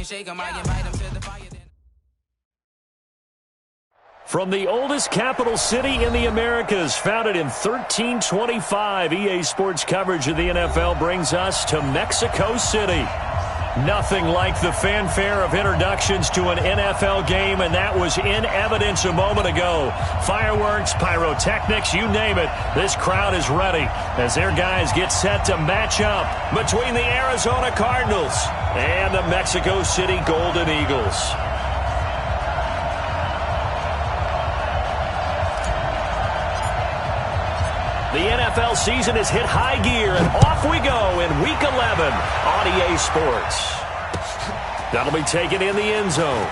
can shake them, I invite them to the fire. From the oldest capital city in the Americas, founded in 1325, EA Sports coverage of the NFL brings us to Mexico City. Nothing like the fanfare of introductions to an NFL game, and that was in evidence a moment ago. Fireworks, pyrotechnics, you name it. This crowd is ready as their guys get set to match up between the Arizona Cardinals and the Mexico City Golden Eagles. The NFL season has hit high gear, and off we go in Week 11 on EA Sports. That'll be taken in the end zone.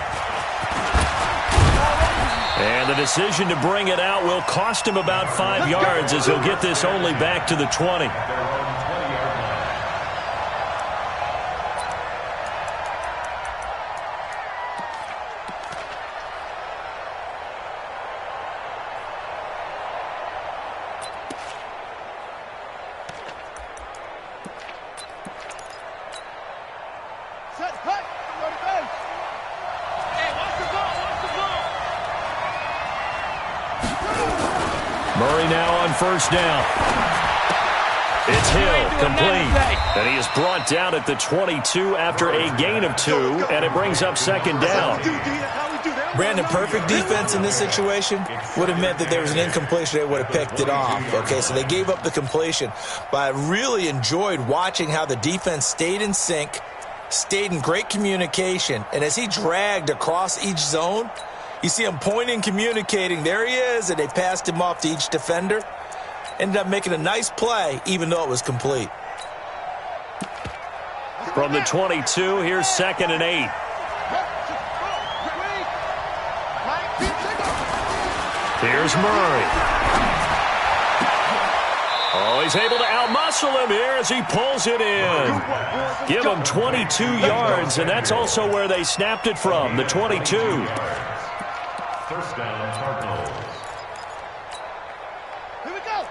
And the decision to bring it out will cost him about 5 yards as he'll get this only back to the 20. Murray now on first down. It's Hill, complete. And he is brought down at the 22 after a gain of 2, and it brings up second down. Brandon, perfect defense in this situation would have meant that there was an incompletion. They would have picked it off. Okay, so they gave up the completion. But I really enjoyed watching how the defense stayed in sync, stayed in great communication, and as he dragged across each zone, you see him pointing, communicating. There he is, and they passed him off to each defender. Ended up making a nice play, even though it was complete. From the 22, here's 2nd and 8. Here's Murray. Oh, he's able to outmuscle him here as he pulls it in. Give him 22 yards, and that's also where they snapped it from, the 22. First down, Cardinals. Here we go.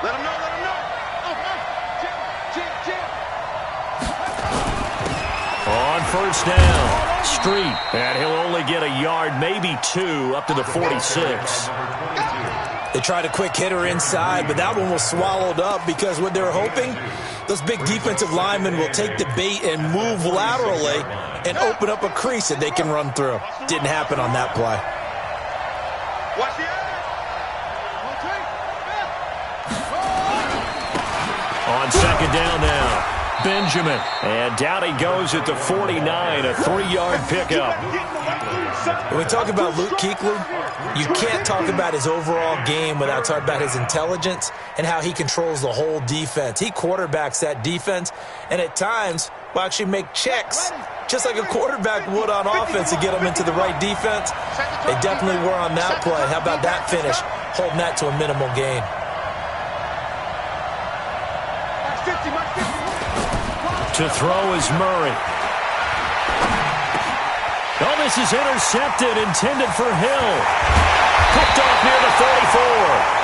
Let him know. On first down, Street, and he'll only get a yard, maybe 2, up to the 46. They tried a quick hitter inside, but that one was swallowed up because what they're hoping, those big defensive linemen will take the bait and move laterally and open up a crease that they can run through. Didn't happen on that play. On second down now, Benjamin. And down he goes at the 49, a 3-yard pickup. When we talk about Luke Kuechly, you can't talk about his overall game without talking about his intelligence and how he controls the whole defense. He quarterbacks that defense, and at times will actually make checks, just like a quarterback would on offense to get them into the right defense. They definitely were on that play. How about that finish, holding that to a minimal gain? To throw is Murray. Oh, this is intercepted, intended for Hill. Picked off near the 44.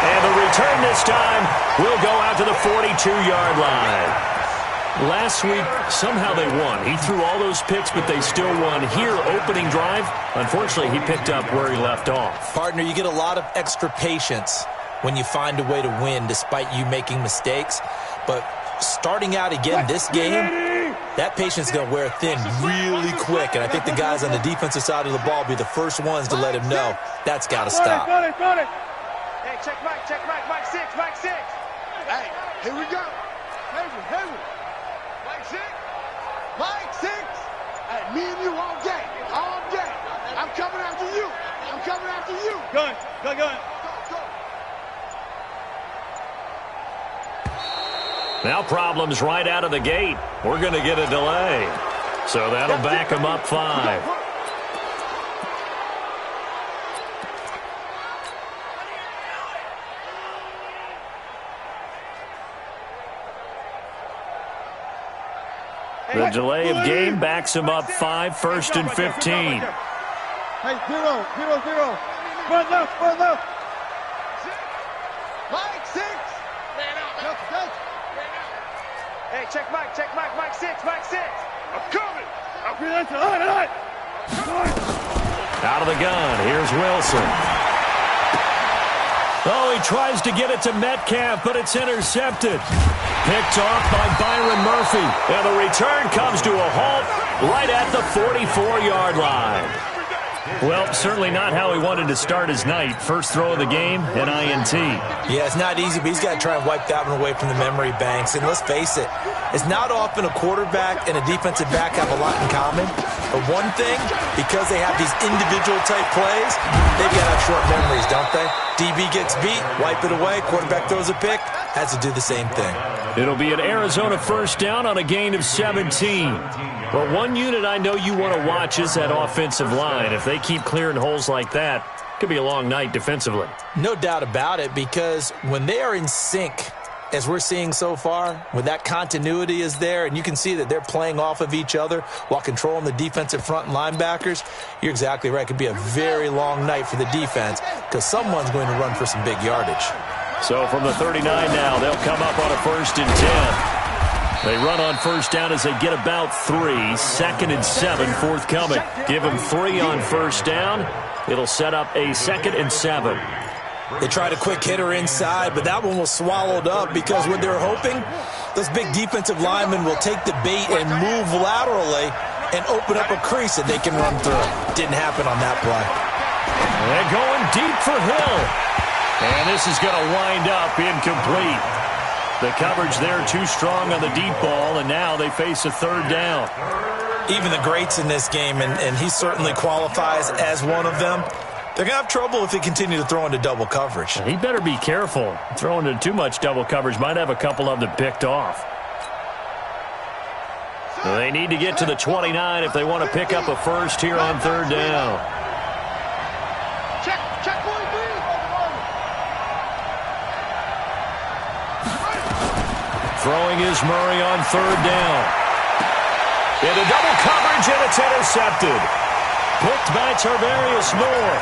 And the return this time will go out to the 42-yard line. Last week, somehow they won. He threw all those picks, but they still won. Here, opening drive, unfortunately, he picked up where he left off. Partner, you get a lot of extra patience when you find a way to win despite you making mistakes. But starting out again this game, that patience is going to wear thin really quick. And I think the guys on the defensive side of the ball will be the first ones to let him know that's got to stop. Hey, check Mike 6. Hey, here we go. Hayward. Mike 6. Hey, me and you all day. I'm coming after you. Gun. Now problems right out of the gate. We're going to get a delay. So that'll back him up 5. The delay of game backs him up 5, 1st and 15. Hey, 0. Spread left. Mike 6. Hey, check Mike 6, Mike 6. I'm coming. Out of the gun, here's Wilson. Oh, he tries to get it to Metcalf, but it's intercepted. Picked off by Byron Murphy. And the return comes to a halt right at the 44-yard line. Well, certainly not how he wanted to start his night. First throw of the game, an INT. Yeah, it's not easy, but he's got to try and wipe that one away from the memory banks. And let's face it, it's not often a quarterback and a defensive back have a lot in common. But one thing, because they have these individual type plays, they've got to have short memories, don't they? DB gets beat, wipe it away, quarterback throws a pick, has to do the same thing. It'll be an Arizona first down on a gain of 17. Well, one unit I know you want to watch is that offensive line. If they keep clearing holes like that, it could be a long night defensively. No doubt about it, because when they are in sync, as we're seeing so far, when that continuity is there, and you can see that they're playing off of each other while controlling the defensive front and linebackers, you're exactly right. It could be a very long night for the defense because someone's going to run for some big yardage. So from the 39 now, they'll come up on a 1st and 10. They run on first down as they get about 3. 2nd and 7 forthcoming. Give them 3 on first down. It'll set up a 2nd and 7. They tried a quick hitter inside, but that one was swallowed up because what they're hoping, those big defensive linemen will take the bait and move laterally and open up a crease that they can run through. Didn't happen on that play. They're going deep for Hill. And this is going to wind up incomplete. The coverage there too strong on the deep ball, and now they face a 3rd down. Even the greats in this game, and he certainly qualifies as one of them, they're going to have trouble if they continue to throw into double coverage. He better be careful. Throwing into too much double coverage might have a couple of them picked off. They need to get to the 29 if they want to pick up a first here on 3rd down. Check 43. Throwing is Murray on 3rd down. Into double coverage, and it's intercepted. Picked by Tarvarius Moore.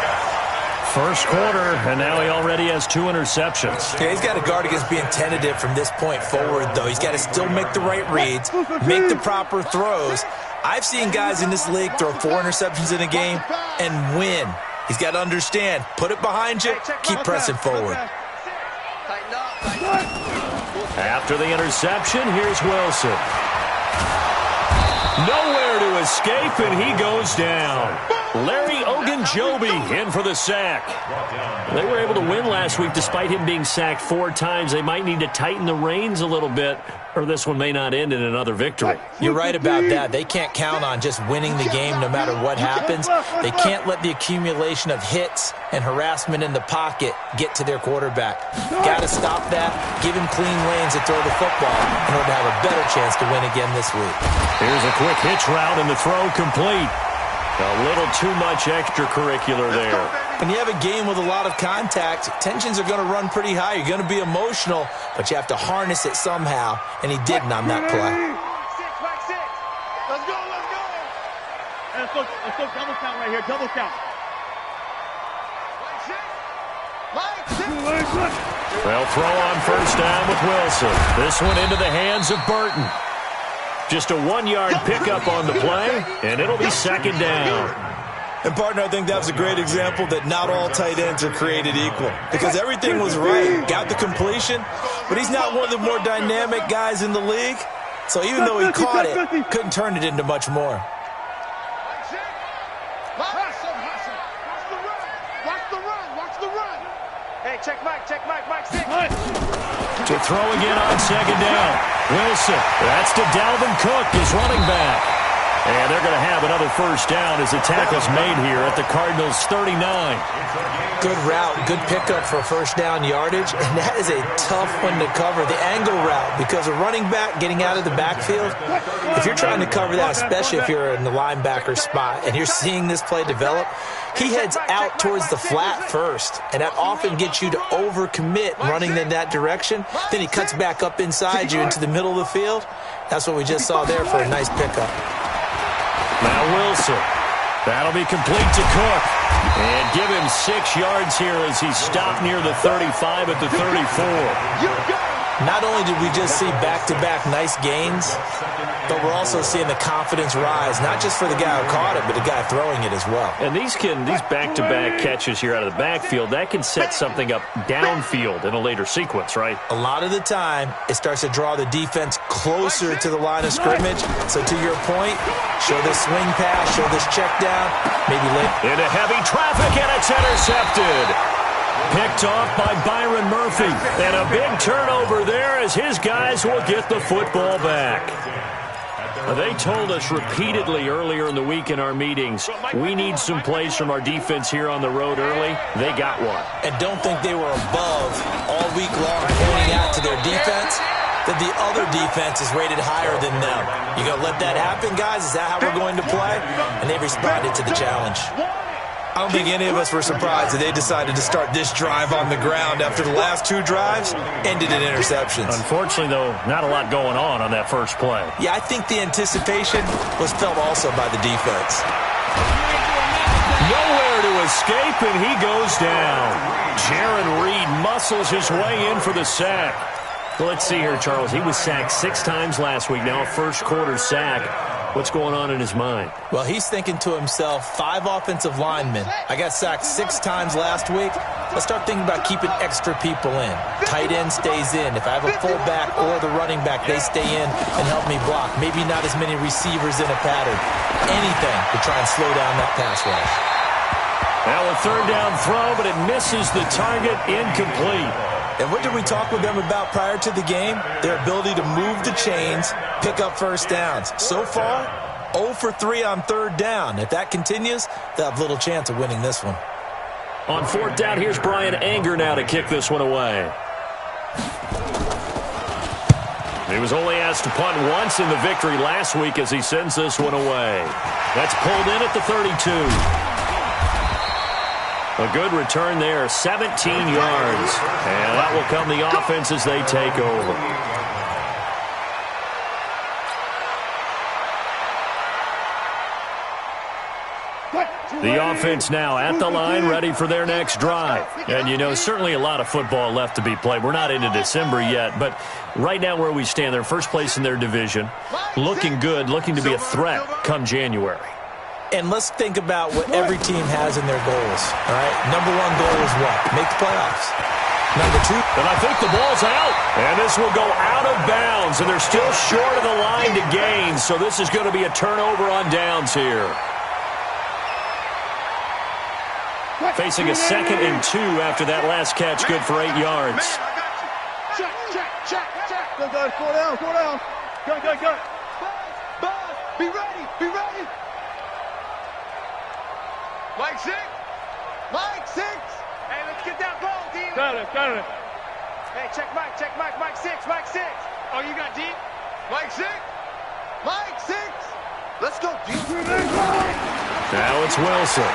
First quarter, and now he already has 2 interceptions. Yeah, he's got to guard against being tentative from this point forward, though. He's got to still make the right reads, make the proper throws. I've seen guys in this league throw 4 interceptions in a game and win. He's got to understand, put it behind you, keep pressing forward. After the interception, here's Wilson. Nowhere to escape, and he goes down. Larry Ogunjobi in for the sack. They were able to win last week despite him being sacked 4 times. They might need to tighten the reins a little bit, or this one may not end in another victory. You're right about that. They can't count on just winning the game no matter what happens. They can't let the accumulation of hits and harassment in the pocket get to their quarterback. Got to stop that, give him clean lanes to throw the football in order to have a better chance to win again this week. Here's a quick hitch route, and the throw complete. A little too much extracurricular there. When you have a game with a lot of contact, tensions are going to run pretty high. You're going to be emotional, but you have to harness it somehow, and he didn't on that play. Let's go. Let's go double count right here, double count. They'll throw on first down with Wilson. This one into the hands of Burton. Just a 1-yard pickup on the play, and it'll be 2nd down. And, partner, I think that was a great example that not all tight ends are created equal because everything was right. Got the completion, but he's not one of the more dynamic guys in the league. So even though he caught it, couldn't turn it into much more. Watch the run. Hey, check Mike 6. To throw again on 2nd down. Wilson, that's to Dalvin Cook, his running back. And they're going to have another first down as the tackle's made here at the Cardinals' 39. Good route, good pickup for first down yardage, and that is a tough one to cover, the angle route, because a running back getting out of the backfield, if you're trying to cover that, especially if you're in the linebacker spot and you're seeing this play develop, he heads out towards the flat first, and that often gets you to overcommit running in that direction. Then he cuts back up inside you into the middle of the field. That's what we just saw there for a nice pickup. Now Wilson. That'll be complete to Cook. And give him 6 yards here as he's stopped near the 35 at the 34. Not only did we just see back-to-back nice gains, but we're also seeing the confidence rise, not just for the guy who caught it, but the guy throwing it as well. And these back-to-back catches here out of the backfield, that can set something up downfield in a later sequence, right? A lot of the time, it starts to draw the defense closer to the line of scrimmage. So to your point, show this swing pass, show this check down, maybe late. Into heavy traffic, and it's intercepted. Picked off by Byron Murphy. And a big turnover there as his guys will get the football back. They told us repeatedly earlier in the week in our meetings, we need some plays from our defense here on the road early. They got one. And don't think they were above all week long pointing out to their defense that the other defense is rated higher than them. You going to let that happen, guys? Is that how we're going to play? And they responded to the challenge. I don't think any of us were surprised that they decided to start this drive on the ground after the last two drives ended in interceptions. Unfortunately, though, not a lot going on that first play. Yeah, I think the anticipation was felt also by the defense. Nowhere to escape, and he goes down. Jaron Reed muscles his way in for the sack. Well, let's see here, Charles. He was sacked 6 times last week. Now a first-quarter sack. What's going on in his mind? Well, he's thinking to himself, 5 offensive linemen. I got sacked 6 times last week. Let's start thinking about keeping extra people in. Tight end stays in. If I have a fullback or the running back, they stay in and help me block. Maybe not as many receivers in a pattern. Anything to try and slow down that pass rush. Now a third down throw, but it misses the target, incomplete. And what did we talk with them about prior to the game? Their ability to move the chains, pick up first downs. So far, 0 for 3 on third down. If that continues, they'll have little chance of winning this one. On fourth down, here's Brian Anger now to kick this one away. He was only asked to punt once in the victory last week as he sends this one away. That's pulled in at the 32. A good return there, 17 yards. And that will come the offense as they take over. The offense now at the line, ready for their next drive. And, you know, certainly a lot of football left to be played. We're not into December yet, but right now where we stand, they're first place in their division. Looking good, looking to be a threat come January. And let's think about what every team has in their goals, all right? Number 1 goal is what? Make the playoffs. Number 2. And I think the ball's out. And this will go out of bounds, and they're still short of the line to gain, so this is going to be a turnover on downs here. Facing a 2nd and 2 after that last catch, good for 8 yards. Check, check, check, check. Go, go, 4 down, 4 down. Go, go, go. Buzz, be ready, be ready. Mike 6. Mike 6. Hey, let's get that ball, team. Got it, got it. Hey, check Mike, Mike 6, Mike 6. Oh, you got deep? Mike 6. Mike 6. Let's go deep. Now it's Wilson.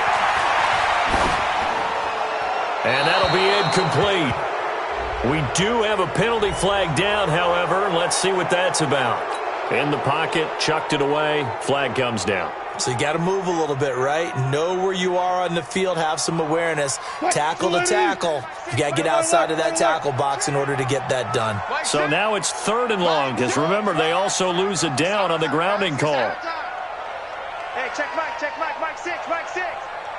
And that'll be incomplete. We do have a penalty flag down, however. Let's see what that's about. In the pocket, chucked it away, flag comes down. So you got to move a little bit, right? Know where you are on the field, have some awareness. Tackle to tackle. You got to get outside of that tackle box in order to get that done. So now it's 3rd and long, because remember, they also lose a down on the grounding call. Hey, check Mike 6, Mike 6.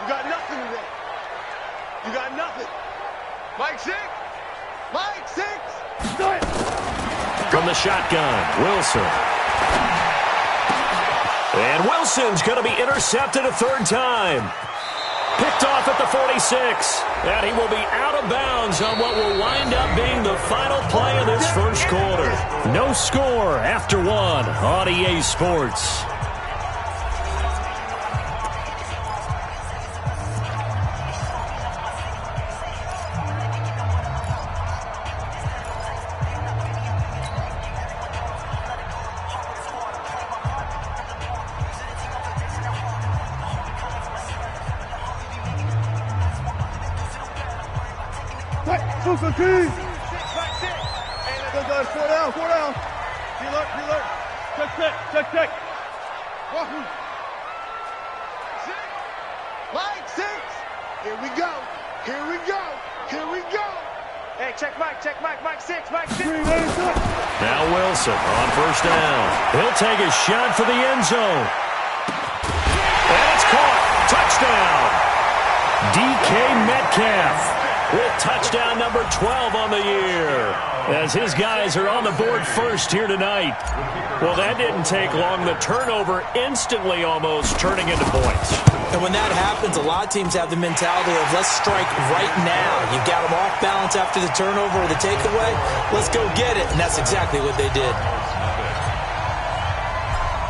You got nothing today. You got nothing. Mike 6. Mike 6. From the shotgun, Wilson. And Wilson's going to be intercepted a 3rd time. Picked off at the 46. And he will be out of bounds on what will wind up being the final play of this first quarter. No score after 1 on EA Sports. Super team. 6, Mike 6. Hey, let's go, 4 down, 4 down. You look. Check. Wahoo. 6. Mike 6. Here we go. Hey, check Mike, Mike 6, Mike 6. Now Wilson on first down. He'll take a shot for the end zone. And it's caught. Touchdown. DK Metcalf with touchdown number 12 on the year, as his guys are on the board first here tonight. Well, that didn't take long. The turnover instantly almost turning into points. And when that happens, a lot of teams have the mentality of let's strike right now. You got them off balance after the turnover or the takeaway. Let's go get it. And that's exactly what they did.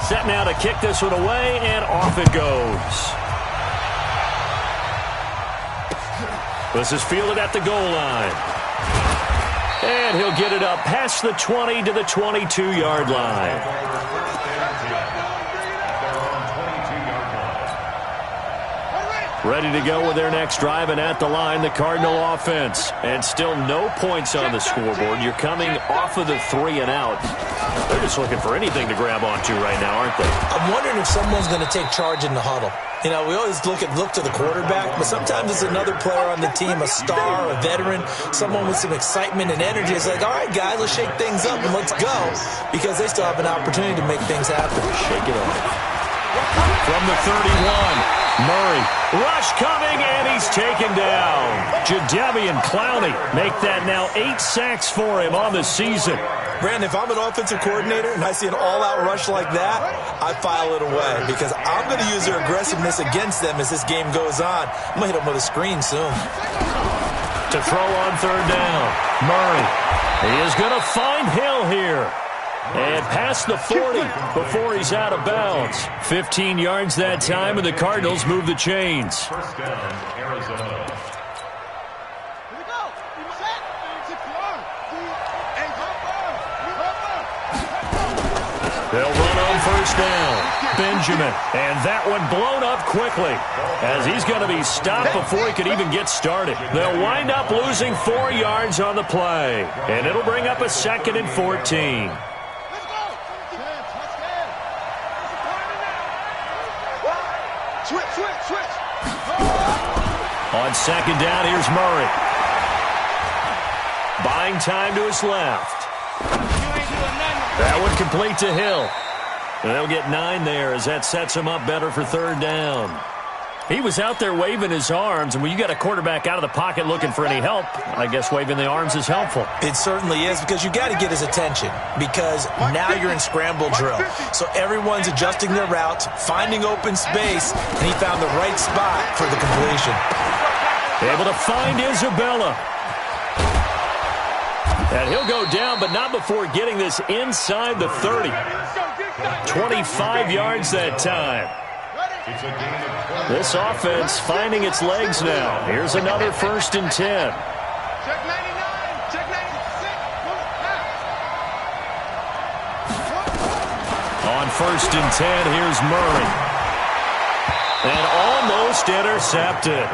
Set now to kick this one away, and off it goes. This is fielded at the goal line. And he'll get it up past the 20 to the 22-yard line. Ready to go with their next drive, and at the line, the Cardinal offense. And still no points on the scoreboard. You're coming off of the 3 and out. They're just looking for anything to grab onto right now, aren't they? I'm wondering if someone's going to take charge in the huddle. You know, we always look to the quarterback, but sometimes it's another player on the team, a star, a veteran, someone with some excitement and energy. It's like, all right, guys, let's shake things up and let's go, because they still have an opportunity to make things happen. Shake it up. From the 31, Murray. Rush coming, and he's taken down. Jadeveon Clowney make that now 8 sacks for him on the season. Brandon, if I'm an offensive coordinator and I see an all-out rush like that, I file it away, because I'm going to use their aggressiveness against them as this game goes on. I'm going to hit them with a screen soon. To throw on third down, Murray. He is going to find Hill here. And past the 40 before he's out of bounds. 15 yards that time, and the Cardinals move the chains. First down, Arizona. They'll run on first down. Benjamin. And that one blown up quickly, as he's going to be stopped before he could even get started. They'll wind up losing 4 yards on the play. And it'll bring up a 2nd and 14. Switch. On second down, here's Murray. Buying time to his left. That one complete to Hill. And they'll get 9 there, as that sets him up better for third down. He was out there waving his arms, and when you got a quarterback out of the pocket looking for any help, I guess waving the arms is helpful. It certainly is, because you got to get his attention, because now you're in scramble drill. So everyone's adjusting their routes, finding open space, and he found the right spot for the completion. Able to find Isabella. And he'll go down, but not before getting this inside the 30. 25 yards that time. This offense finding its legs now. Here's another 1st and 10. Check 99. Check 96. On 1st and 10, here's Murray. And almost intercepted.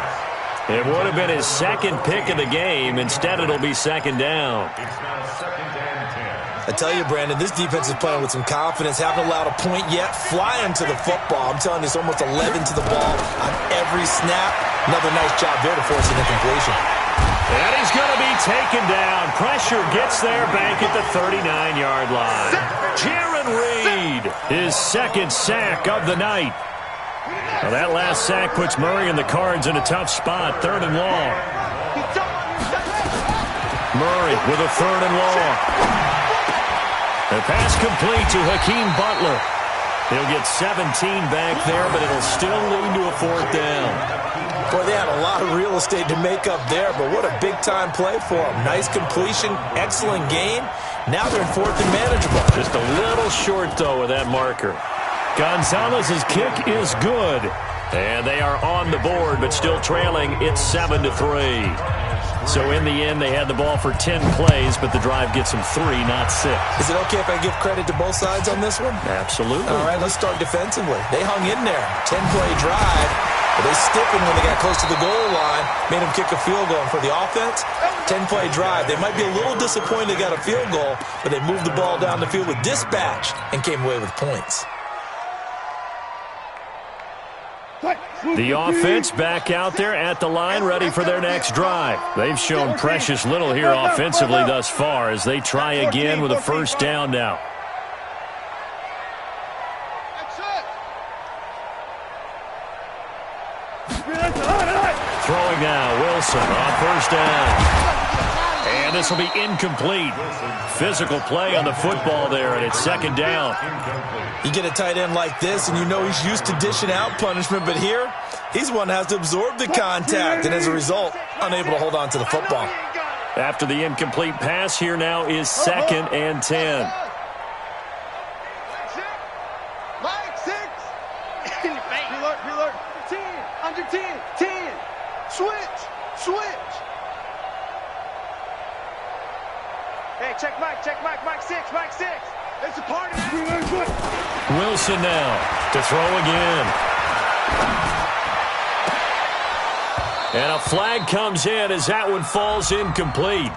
It would have been his 2nd pick of the game. Instead, it'll be 2nd down. It's now 2nd and 10. I tell you, Brandon, this defense is playing with some confidence. Haven't allowed a point yet. Flying to the football. I'm telling you, it's almost 11 to the ball on every snap. Another nice job there to force an incompletion. And he's going to be taken down. Pressure gets there back at the 39-yard line. Jarran Reed, his 2nd sack of the night. Well, that last sack puts Murray and the Cards in a tough spot. 3rd and long. Murray with a 3rd and long. The pass complete to Hakeem Butler. He'll get 17 back there, but it'll still lead to a 4th down. Boy, they had a lot of real estate to make up there, but what a big-time play for them. Nice completion, excellent game. Now they're in 4th and manageable. Just a little short, though, with that marker. Gonzalez's kick is good. And they are on the board, but still trailing. It's 7-3. So in the end, they had the ball for 10 plays, but the drive gets them 3, not 6. Is it okay if I give credit to both sides on this one? Absolutely. All right, let's start defensively. They hung in there. 10-play drive. But they stiffened when they got close to the goal line, made them kick a field goal. And for the offense, 10-play drive. They might be a little disappointed they got a field goal, but they moved the ball down the field with dispatch and came away with points. The offense back out there at the line, ready for their next drive. They've shown precious little here offensively thus far as they try again with a first down now. Throwing now, Wilson on first down. And this will be incomplete. Physical play on the football there, and it's second down. You get a tight end like this, and you know he's used to dishing out punishment, but here, he's one that has to absorb the contact, and as a result, unable to hold on to the football. After the incomplete pass, here now is 2nd and 10. Mike 6. Preload. 10. Under 10. 10. Switch. Hey, check Mike. Mike 6. It's a party. Wilson now to throw again. And a flag comes in as that one falls incomplete.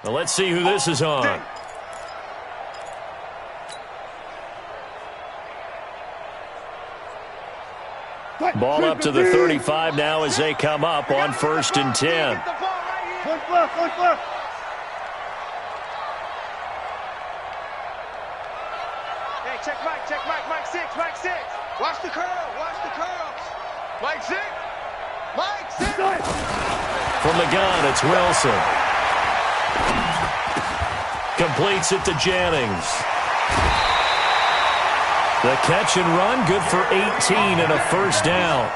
Well, let's see who this is on. Ball up to the 35 now as they come up on 1st and 10. Hey, check Mike. Mike 6. Watch the curls. Mike 6. From the gun, it's Wilson. Completes it to Jennings. The catch and run, good for 18 and a first down.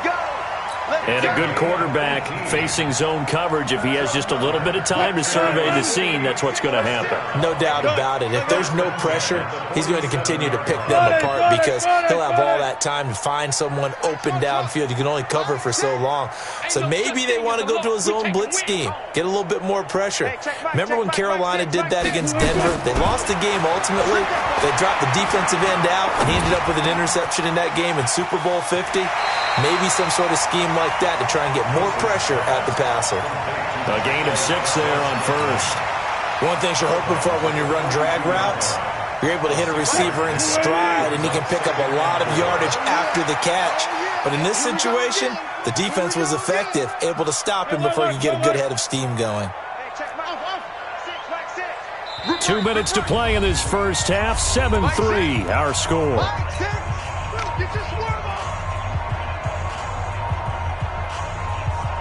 And a good quarterback facing zone coverage. If he has just a little bit of time to survey the scene, that's what's going to happen. No doubt about it. If there's no pressure, he's going to continue to pick them apart because he'll have all that time to find someone open downfield. You can only cover for so long. So maybe they want to go to a zone blitz scheme, get a little bit more pressure. Remember when Carolina did that against Denver? They lost the game ultimately. They dropped the defensive end out, and he ended up with an interception in that game in Super Bowl 50. Maybe some sort of scheme like that to try and get more pressure at the passer. A gain of 6 there on first. One thing you're hoping for when you run drag routes, you're able to hit a receiver in stride, and he can pick up a lot of yardage after the catch. But in this situation, the defense was effective, able to stop him before he could get a good head of steam going. 2 minutes to play in this first half. 7-3, our score.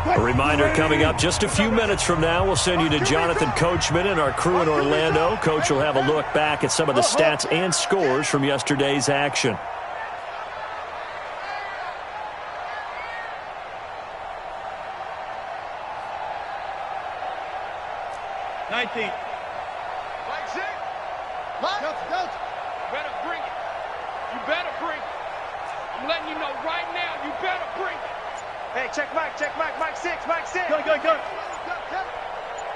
A reminder coming up just a few minutes from now, we'll send you to Jonathan Coachman and our crew in Orlando. Coach will have a look back at some of the stats and scores from yesterday's action. Better bring it. You better bring it. I'm letting you know right now, you better bring it. Hey, check Mike. Mike 6. Go.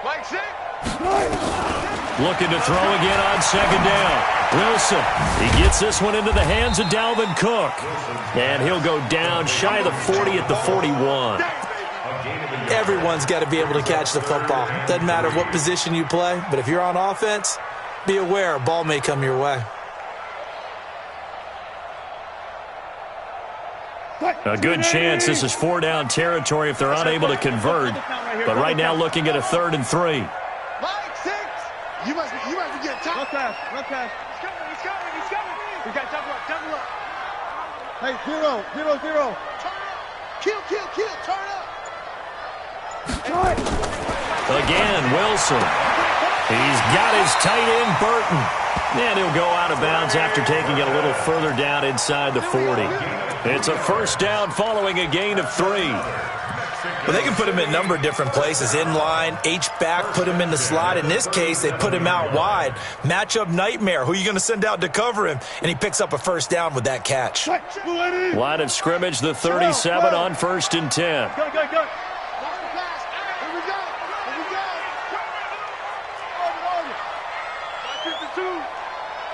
Mike 6. Looking to throw again on second down. Wilson, he gets this one into the hands of Dalvin Cook. And he'll go down shy of the 40 at the 41. Everyone's got to be able to catch the football. Doesn't matter what position you play, but if you're on offense, be aware a ball may come your way. A good chance this is 4-down territory if they're unable to convert. But right now looking at a 3rd and 3. Mike 6. You must be getting top. Look pass. He's coming. We got double up. Hey, 0. Turn up. Kill. Turn up. Again, Wilson. He's got his tight end, Burton. And he'll go out of bounds after taking it a little further down inside the 40. It's a first down following a gain of 3. Well, they can put him in a number of different places. In line, H-back, put him in the slot. In this case, they put him out wide. Matchup nightmare. Who are you going to send out to cover him? And he picks up a first down with that catch. Line of scrimmage, the 37 on 1st and 10. Go.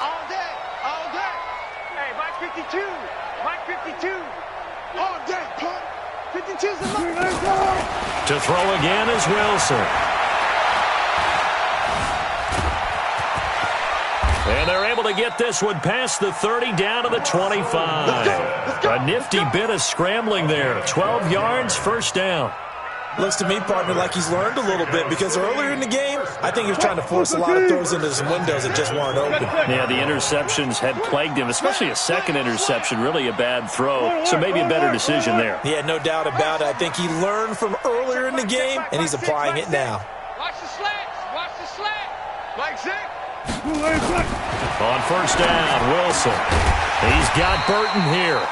All day. Hey, Mike 52. All day, punk. 52's a money. To throw again is Wilson. And they're able to get this one past the 30 down to the 25. A nifty bit of scrambling there. 12 yards, first down. Looks to me, partner, like he's learned a little bit because earlier in the game, I think he was trying to force a lot of throws into some windows that just weren't open. Yeah, the interceptions had plagued him, especially a second interception, really a bad throw. So maybe a better decision there. Yeah, no doubt about it. I think he learned from earlier in the game, and he's applying it now. Watch the slants. Watch the slant. Like six. On first down, Wilson. He's got Burton here.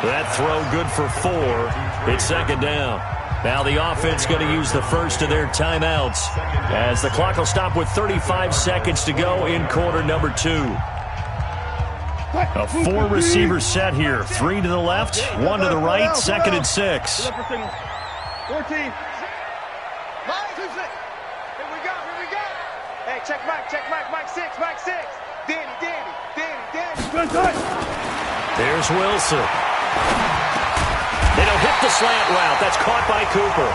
That throw good for 4. It's second down. Now the offense going to use the first of their timeouts as the clock will stop with 35 seconds to go in quarter number 2. A 4-receiver set here. 3 to the left, 1 to the right, second and 6. 14. Here we go. Hey, check Mike, Mike 6. Danny. There's Wilson. They don't hit the slant route. That's caught by Cooper.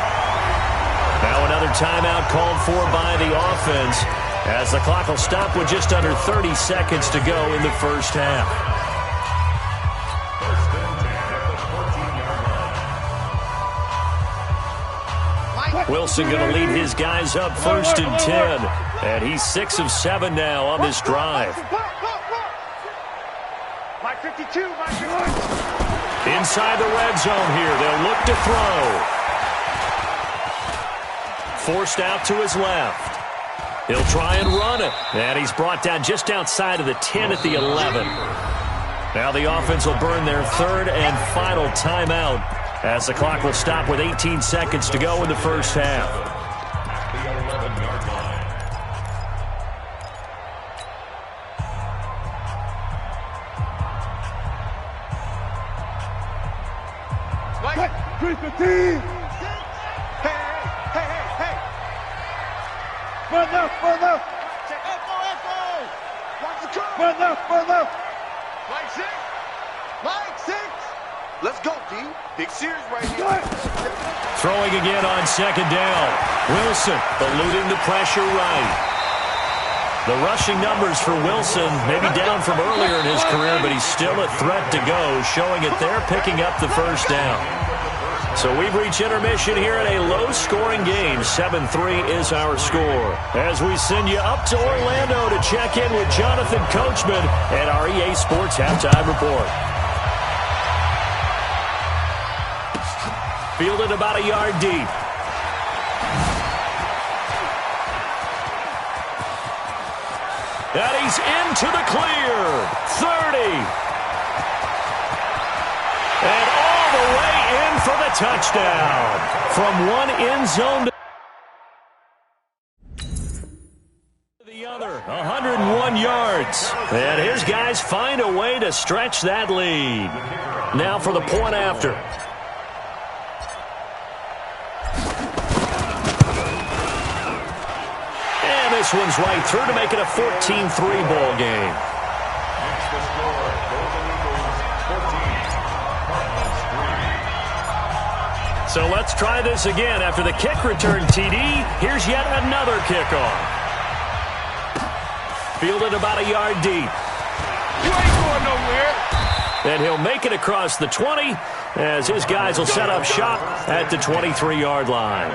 Now another timeout called for by the offense as the clock will stop with just under 30 seconds to go in the first half. Wilson going to lead his guys up first and 10. And he's 6 of 7 now on this drive. Mike 52, Mike 52. Inside the red zone here. They'll look to throw. Forced out to his left. He'll try and run it. And he's brought down just outside of the 10 at the 11. Now the offense will burn their third and final timeout as the clock will stop with 18 seconds to go in the first half. The 11-yard line. Mike 315. Hey. Run left. Check Echo. Watch the car. Run left. Mike 6. Let's go, D. Big series right here. Throwing again on second down. Wilson eluding the pressure right. The rushing numbers for Wilson maybe down from earlier in his career, but he's still a threat to go, showing it there, picking up the first down. So we've reached intermission here in a low-scoring game. 7-3 is our score. As we send you up to Orlando to check in with Jonathan Coachman and our EA Sports Halftime Report. Fielded about a yard deep. And he's into the clear. 30. And all the way in for the touchdown. From one end zone to the other. 101 yards. And his guys find a way to stretch that lead. Now for the point after. This one's right through to make it a 14-3 ball game. Next to score, Golden Eagles 14, Cardinals 3. So let's try this again. After the kick return TD, here's yet another kickoff. Fielded about a yard deep. You ain't going nowhere. And he'll make it across the 20 as his guys will set up shop at the 23-yard line.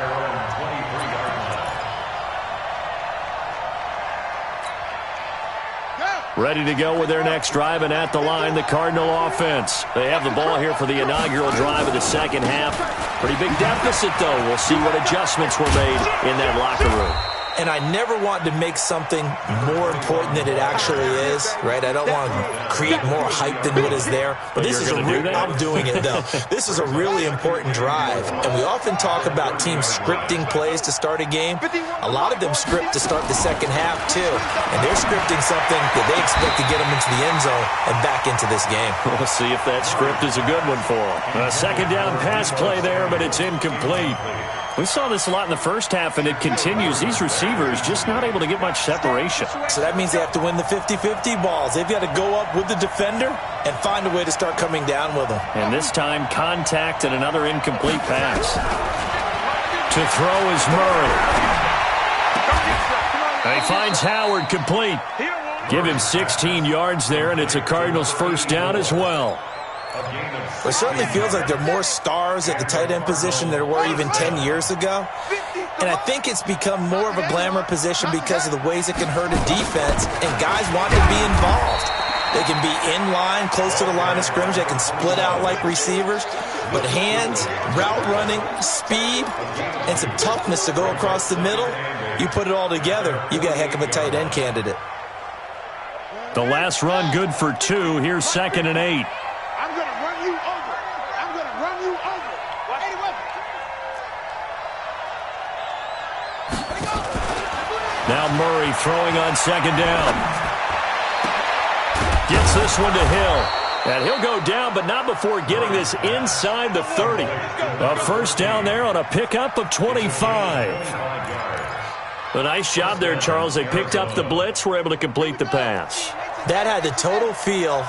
Ready to go with their next drive, and at the line, the Cardinal offense. They have the ball here for the inaugural drive of the second half. Pretty big deficit, though. We'll see what adjustments were made in that locker room. And I never want to make something more important than it actually is, right? I don't want to create more hype than what is there. But this is I'm doing it, though. This is a really important drive. And we often talk about teams scripting plays to start a game. A lot of them script to start the second half, too. And they're scripting something that they expect to get them into the end zone and back into this game. We'll see if that script is a good one for them. A second down pass play there, but it's incomplete. We saw this a lot in the first half, and it continues. These receivers receivers just not able to get much separation. So that means they have to win the 50-50 balls. They've got to go up with the defender and find a way to start coming down with them. And this time, contact and another incomplete pass. To throw is Murray. And he finds Howard complete. Give him 16 yards there, and it's a Cardinals first down as well. It certainly feels like there are more stars at the tight end position than there were even 10 years ago. And I think it's become more of a glamour position because of the ways it can hurt a defense, and guys want to be involved. They can be in line, close to the line of scrimmage. They can split out like receivers. But hands, route running, speed, and some toughness to go across the middle, you put it all together, you got a heck of a tight end candidate. The last run good for 2. Here's 2nd and 8. I'm going to run you over. I'm going to run you over. Now Murray throwing on 2nd down. Gets this one to Hill. And he'll go down, but not before getting this inside the 30. A first down there on a pickup of 25. A nice job there, Charles. They picked up the blitz, were able to complete the pass. That had the total feel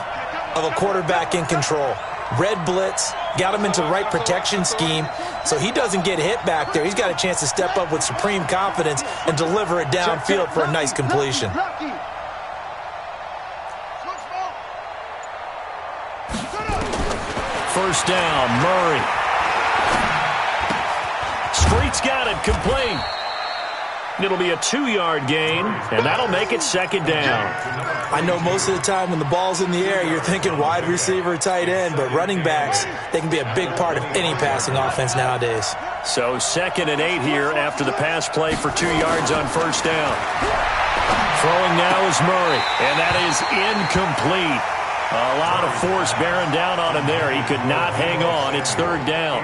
of a quarterback in control. Red blitz, got him into the right protection scheme, so he doesn't get hit back there. He's got a chance to step up with supreme confidence and deliver it downfield for a nice completion. First down, Murray. Street's got it, complete. It'll be a 2-yard gain, and that'll make it 2nd down. I know most of the time when the ball's in the air, you're thinking wide receiver, tight end, but running backs, they can be a big part of any passing offense nowadays. So 2nd and 8 here after the pass play for 2 yards on first down. Throwing now is Murray, and that is incomplete. A lot of force bearing down on him there. He could not hang on. It's 3rd down.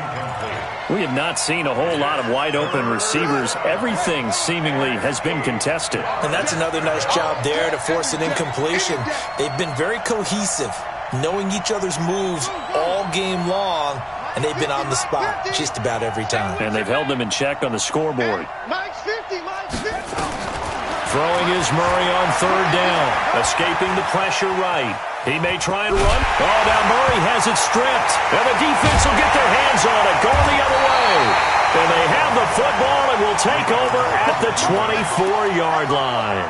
We have not seen a whole lot of wide-open receivers. Everything seemingly has been contested. And that's another nice job there to force an incompletion. They've been very cohesive, knowing each other's moves all game long, and they've been on the spot just about every time. And they've held them in check on the scoreboard. Mike's 50, Mike's 50. Throwing is Murray on 3rd down. Escaping the pressure right. He may try and run. Oh, now Murray has it stripped. And the defense will get their hands on it, going the other way. And they have the football and will take over at the 24-yard line.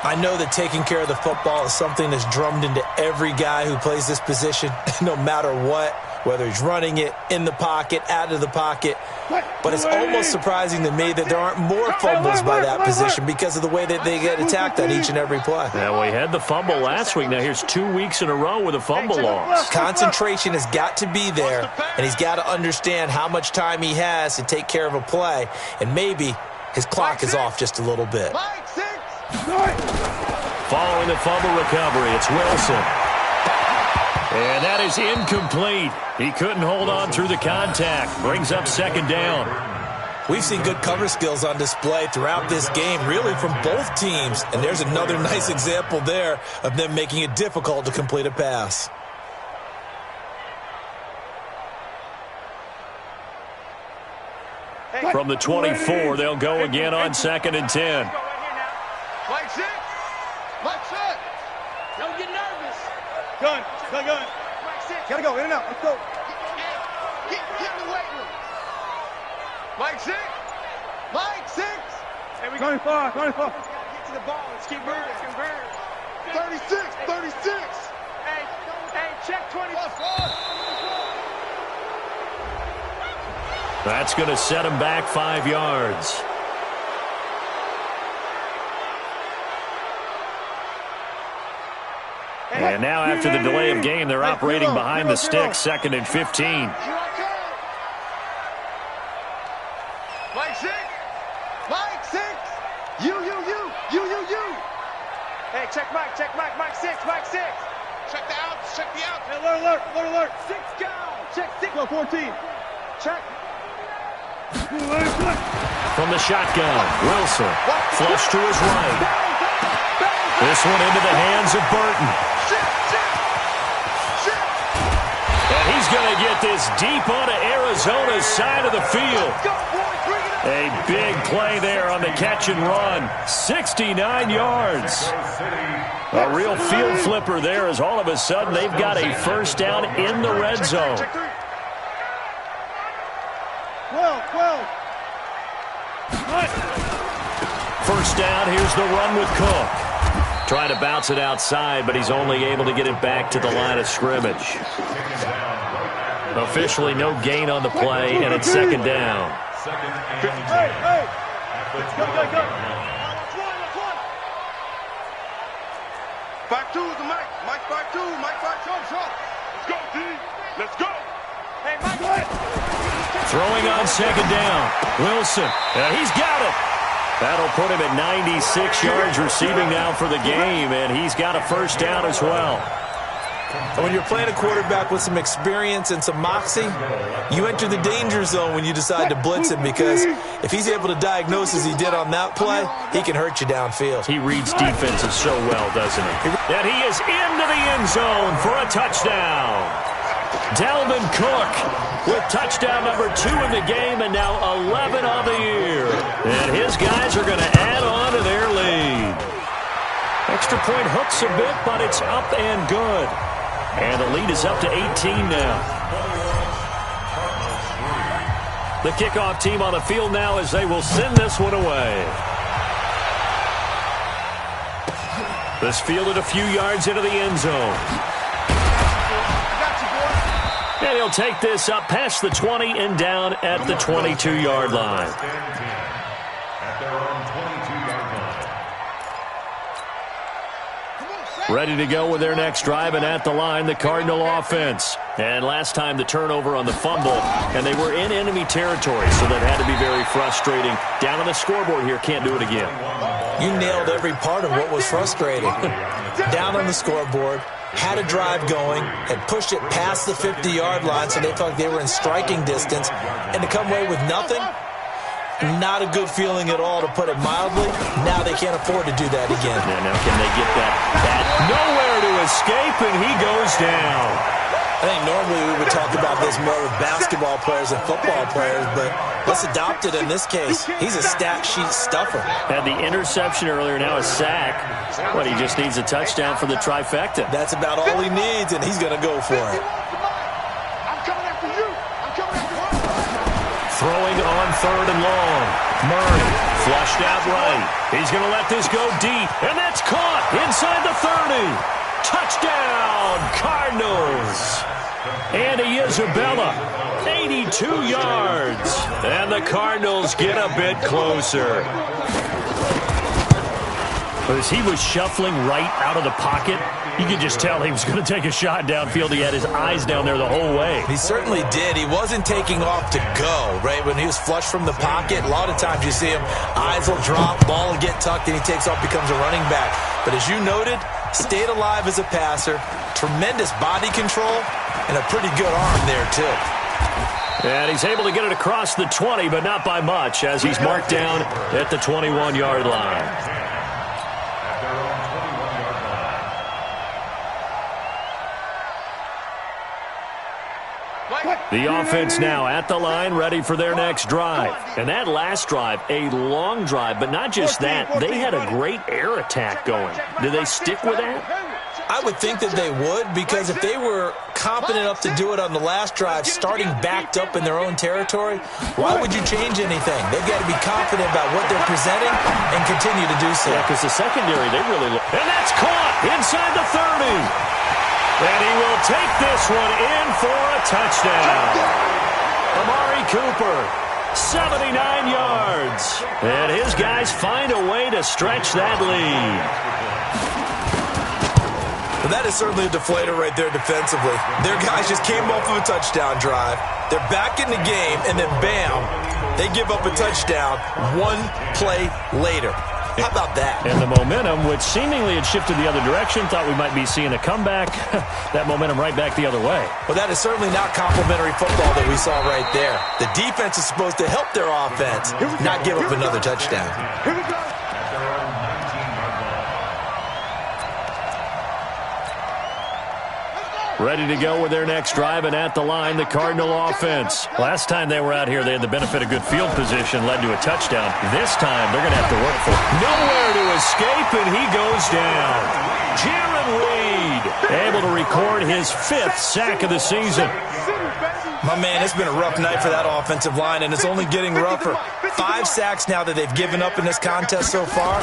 I know that taking care of the football is something that's drummed into every guy who plays this position, no matter what, whether he's running it, in the pocket, out of the pocket. But it's almost surprising to me that there aren't more fumbles by that position because of the way that they get attacked on each and every play. Now, we had the fumble last week. Now, here's 2 weeks in a row with a fumble loss. Concentration has got to be there, and he's got to understand how much time he has to take care of a play, and maybe his clock is off just a little bit. Following the fumble recovery, it's Wilson. And that is incomplete. He couldn't hold on through the contact. Brings up 2nd down. We've seen good cover skills on display throughout this game, really from both teams. And there's another nice example there of them making it difficult to complete a pass. From the 24, they'll go again on 2nd and 10. Mike 6. Mike 6. Don't get nervous. Gun. Mike 6. Gotta go, in and out. Let's go. Get in the weight room. Mike 6. Mike 6. Hey, we 24. Get to the ball. Let's keep moving. 36. Hey, check 24. That's going to set him back 5 yards. And now after the delay of game, they're operating behind the stick, 2nd and 15. Mike 6. Mike 6. You. Hey, check Mike. Mike 6. Check the outs. Hey, alert. 6 guys. Check 6. Go 14. Check. From the shotgun, Wilson. Flush to his right. This one into the hands of Burton. And he's going to get this deep onto Arizona's side of the field. A big play there on the catch and run. 69 yards. A real field flipper there as all of a sudden they've got a first down in the red zone. First down, here's the run with Cook. Trying to bounce it outside, but he's only able to get it back to the line of scrimmage. Officially no gain on the play, and it's second down. Back two, the Mike. Mike 5-2. Mike 5-2. Let's go, D. Let's go. Hey, Mike. Throwing on second down. Wilson. He's got it. That'll put him at 96 yards receiving now for the game, and he's got a first down as well. And when you're playing a quarterback with some experience and some moxie, you enter the danger zone when you decide to blitz him, because if he's able to diagnose as he did on that play, he can hurt you downfield. He reads defenses so well, doesn't he? And he is into the end zone for a touchdown. Dalvin Cook with touchdown number 2 in the game, and now 11 on the year. And his guys are going to add on to their lead. Extra point hooks a bit, but it's up and good. And the lead is up to 18 now. The kickoff team on the field now as they will send this one away. This fielded a few yards into the end zone. And he'll take this up past the 20 and down at the 22-yard line. Ready to go with their next drive, and at the line, the Cardinal offense. And last time the turnover on the fumble, and they were in enemy territory, so that had to be very frustrating. Down on the scoreboard here, can't do it again. You nailed every part of what was frustrating. Down on the scoreboard, had a drive going, had pushed it past the 50-yard line, so they felt like they were in striking distance, and to come away with nothing, not a good feeling at all, to put it mildly. Now they can't afford to do that again. Yeah, now can they get that nowhere to escape, and he goes down. I think normally we would talk about this more with basketball players and football players, but let's adopt it in this case. He's a stat sheet stuffer. Had the interception earlier, now a sack. But he just needs a touchdown for the trifecta. That's about all he needs, and he's going to go for it. Throwing on third and long. Murray flushed out right. He's going to let this go deep, and that's caught inside the 30. Touchdown, Cardinals. Andy Isabella, 82 yards. And the Cardinals get a bit closer. As he was shuffling right out of the pocket, you could just tell he was going to take a shot downfield. He had his eyes down there the whole way. He certainly did. He wasn't taking off to go, right? When he was flush from the pocket, a lot of times you see him, eyes will drop, ball will get tucked, and he takes off, becomes a running back. But as you noted, stayed alive as a passer, tremendous body control, and a pretty good arm there, too. And he's able to get it across the 20, but not by much, as he's marked down at the 21-yard line. The offense now at the line, ready for their next drive. And that last drive, a long drive, but not just that. They had a great air attack going. Do they stick with that? I would think that they would, because if they were competent enough to do it on the last drive, starting backed up in their own territory, why would you change anything? They've got to be confident about what they're presenting and continue to do so. Yeah, because the secondary, they really look. And that's caught inside the 30. And he will take this one in for a touchdown. Amari Cooper, 79 yards. And his guys find a way to stretch that lead. Well, that is certainly a deflator right there defensively. Their guys just came off of a touchdown drive. They're back in the game, and then bam, they give up a touchdown one play later. How about that? And the momentum, which seemingly had shifted the other direction, thought we might be seeing a comeback. That momentum right back the other way. Well, that is certainly not complimentary football that we saw right there. The defense is supposed to help their offense, not give up another touchdown. Here we go. Ready to go with their next drive, and at the line, the Cardinal offense. Last time they were out here, they had the benefit of good field position, led to a touchdown. This time, they're going to have to work for it. Nowhere to escape, and he goes down. Jaron Reed, able to record his 5th sack of the season. My man, it's been a rough night for that offensive line, and it's only getting rougher. 5 sacks now that they've given up in this contest so far.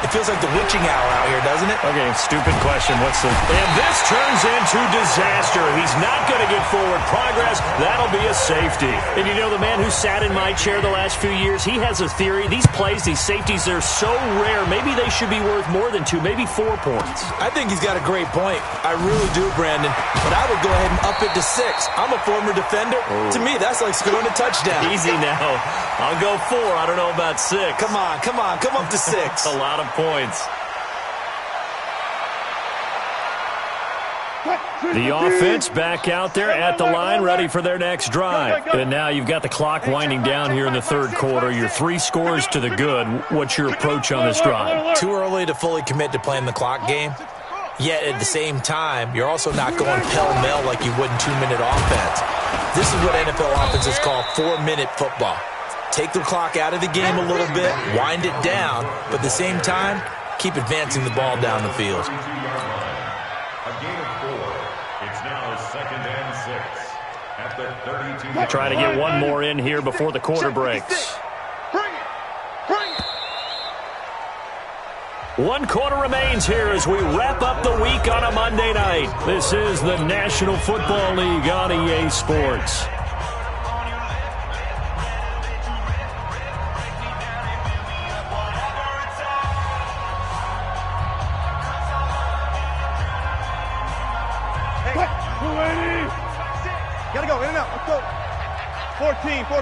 It feels like the witching hour out here, doesn't it? Okay, stupid question. And this turns into disaster. He's not going to get forward progress. That'll be a safety. And you know, the man who sat in my chair the last few years, he has a theory. These plays, these safeties, they're so rare. Maybe they should be worth more than 2, maybe 4 points. I think he's got a great point. I really do, Brandon. But I would go ahead and up it to 6. I'm a former defender. To me, that's like scoring a touchdown. Easy now. I'll go 4. I don't know about 6. Come on. Come up to 6. A lot of points. The offense back out there at the line, ready for their next drive. And now you've got the clock winding down here in the 3rd quarter. You're 3 scores to the good. What's your approach on this drive? Too early to fully commit to playing the clock game. Yet at the same time, you're also not going pell-mell like you would in 2-minute offense. This is what NFL offenses call 4-minute football. Take the clock out of the game a little bit, wind it down, but at the same time, keep advancing the ball down the field. A gain of 4. It's now 2nd and 6 at the 32. Try to get one more in here before the quarter breaks. Bring it. Bring it. 1 quarter remains here as we wrap up the week on a Monday night. This is the National Football League on EA Sports. Gotta go, in and out. Let's go. 14. Let's go,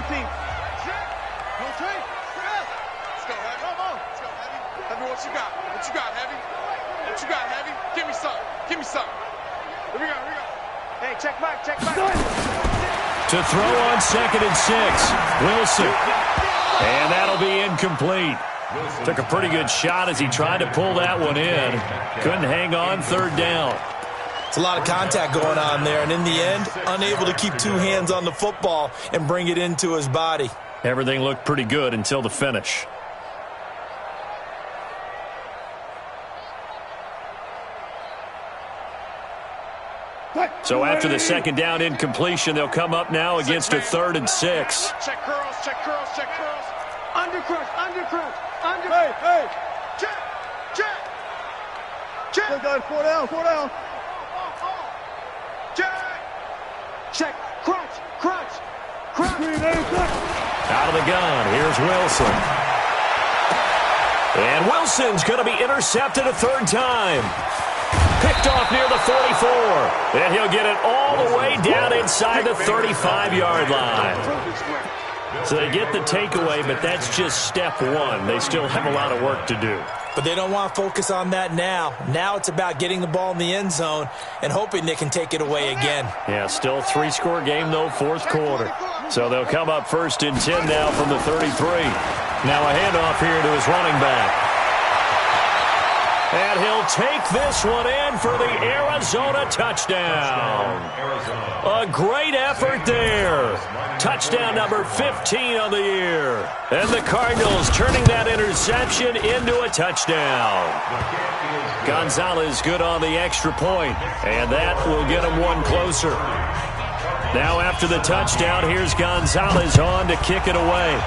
Heavy. Come on. Let's go, Heavy. Heavy, what you got? Heavy? Give me some. Here we go. Hey, check back. To throw on 2nd and 6. Wilson. And that'll be incomplete. Took a pretty good shot as he tried to pull that one in. Couldn't hang on, 3rd down. It's a lot of contact going on there, and in the end, unable to keep 2 hands on the football and bring it into his body. Everything looked pretty good until the finish. So after the 2nd down incompletion, they'll come up now against a 3rd and 6. Check curls. Under crouch. Hey. Check. Guys, 4 down. Check. Crunch. Out of the gun, here's Wilson. And Wilson's going to be intercepted a 3rd time. Picked off near the 44. And he'll get it all the way down inside the 35-yard line. So they get the takeaway, but that's just step 1. They still have a lot of work to do. But they don't want to focus on that now. Now it's about getting the ball in the end zone and hoping they can take it away again. Yeah, still a 3-score game, though, 4th quarter. So they'll come up 1st and 10 now from the 33. Now a handoff here to his running back. And he'll take this one in for the Arizona touchdown. A great effort there. Touchdown number 15 on the year. And the Cardinals turning that interception into a touchdown. Gonzalez good on the extra point, and that will get him 1 closer. Now after the touchdown, here's Gonzalez on to kick it away.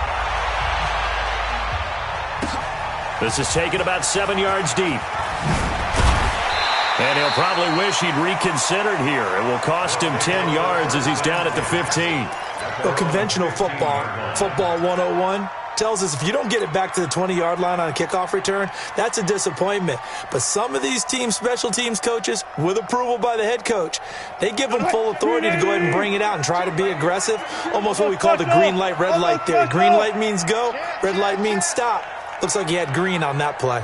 This is taken about 7 yards deep. And he'll probably wish he'd reconsidered here. It will cost him 10 yards as he's down at the 15. Well, conventional football 101, tells us if you don't get it back to the 20-yard line on a kickoff return, that's a disappointment. But some of these special teams coaches, with approval by the head coach, they give them full authority to go ahead and bring it out and try to be aggressive. Almost what we call the green light, red light theory. Green light means go, red light means stop. Looks like he had green on that play.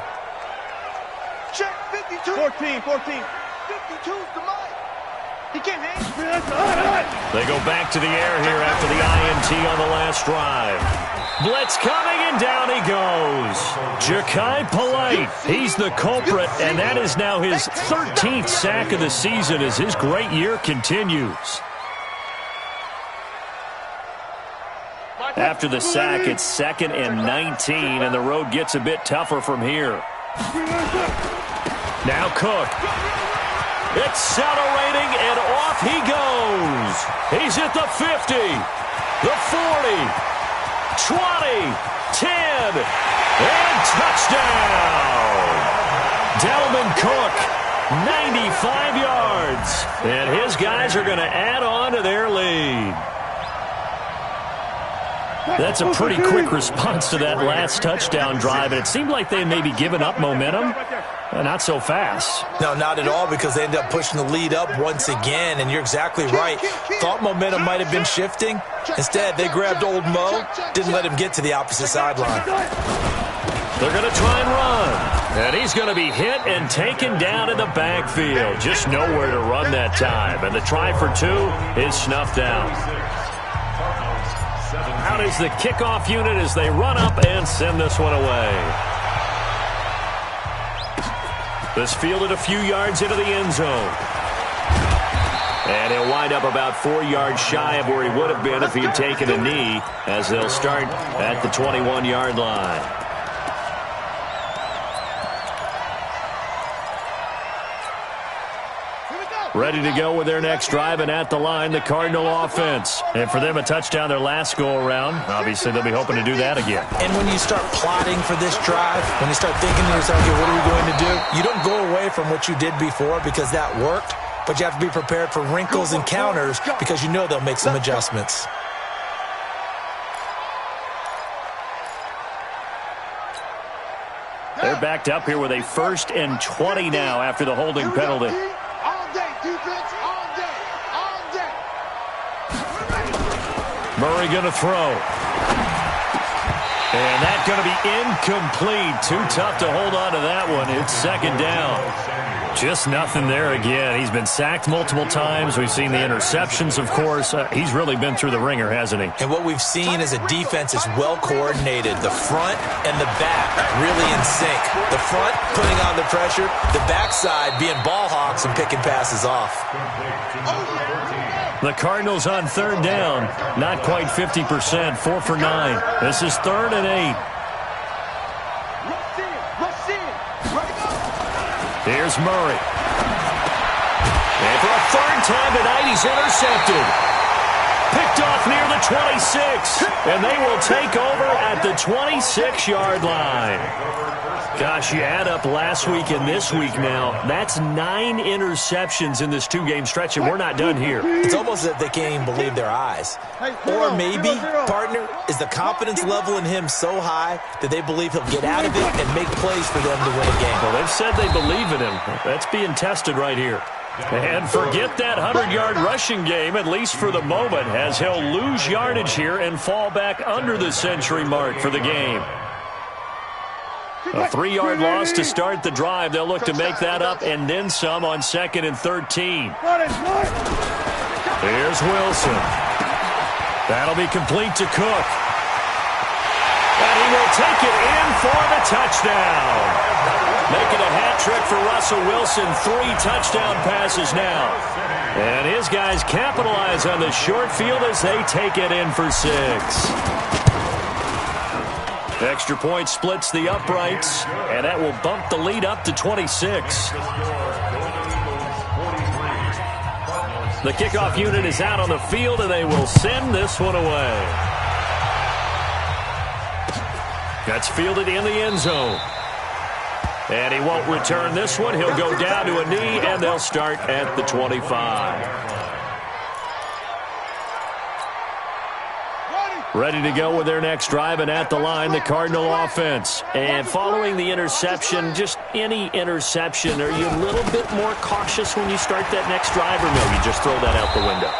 Check 52. 14. 52's the mic. He can't hang. They go back to the air here after the INT on the last drive. Blitz coming, and down he goes. Jachai Polite, he's the culprit, and that is now his 13th sack of the season as his great year continues. After the sack, it's 2nd and 19, and the road gets a bit tougher from here. Now Cook. Accelerating, and off he goes. He's at the 50, the 40. 20, 10, and touchdown! Dalvin Cook, 95 yards. And his guys are going to add on to their lead. That's a pretty quick response to that last touchdown drive, and it seemed like they had maybe given up momentum. Not so fast. No, not at all, because they ended up pushing the lead up once again, and you're exactly right. Thought momentum might have been shifting. Instead, they grabbed old Mo, didn't let him get to the opposite sideline. They're going to try and run. And he's going to be hit and taken down in the backfield. Just nowhere to run that time. And the try for 2 is snuffed out. Out is the kickoff unit as they run up and send this one away. This fielded a few yards into the end zone. And he'll wind up about 4 yards shy of where he would have been if he had taken a knee, as they'll start at the 21-yard line. Ready to go with their next drive, and at the line, the Cardinal offense. And for them, a touchdown their last go-around. Obviously, they'll be hoping to do that again. And when you start plotting for this drive, when you start thinking to yourself, okay, what are we going to do? You don't go away from what you did before because that worked, but you have to be prepared for wrinkles and counters because you know they'll make some adjustments. They're backed up here with a 1st and 20 now after the holding penalty. Murray going to throw. And that's going to be incomplete. Too tough to hold on to that one. It's 2nd down. Just nothing there again. He's been sacked multiple times. We've seen the interceptions, of course. He's really been through the ringer, hasn't he? And what we've seen is a defense is well coordinated. The front and the back really in sync. The front putting on the pressure. The backside being ball hawks and picking passes off. The Cardinals on 3rd down. Not quite 50%. 4 for 9. This is 3rd and 8. Here's Murray. And for a 3rd time tonight, he's intercepted. Picked off near the 26. And they will take over at the 26-yard line. Gosh, you add up last week and this week now. That's 9 interceptions in this 2-game stretch, and we're not done here. It's almost as if they can't even believe their eyes. Or maybe, partner, is the confidence level in him so high that they believe he'll get out of it and make plays for them to win a game. Well, they've said they believe in him. That's being tested right here. And forget that 100-yard rushing game, at least for the moment, as he'll lose yardage here and fall back under the century mark for the game. A 3-yard loss to start the drive. They'll look to make that up and then some on 2nd and 13. Here's Wilson. That'll be complete to Cook. And he will take it in for the touchdown. Making a hat trick for Russell Wilson. 3 touchdown passes now. And his guys capitalize on the short field as they take it in for 6. Extra point splits the uprights, and that will bump the lead up to 26. The kickoff unit is out on the field, and they will send this one away. That's fielded in the end zone. And he won't return this one. He'll go down to a knee, and they'll start at the 25. Ready to go with their next drive, and at the line, the Cardinal offense. And following the interception, just any interception, are you a little bit more cautious when you start that next drive, or no, you just throw that out the window?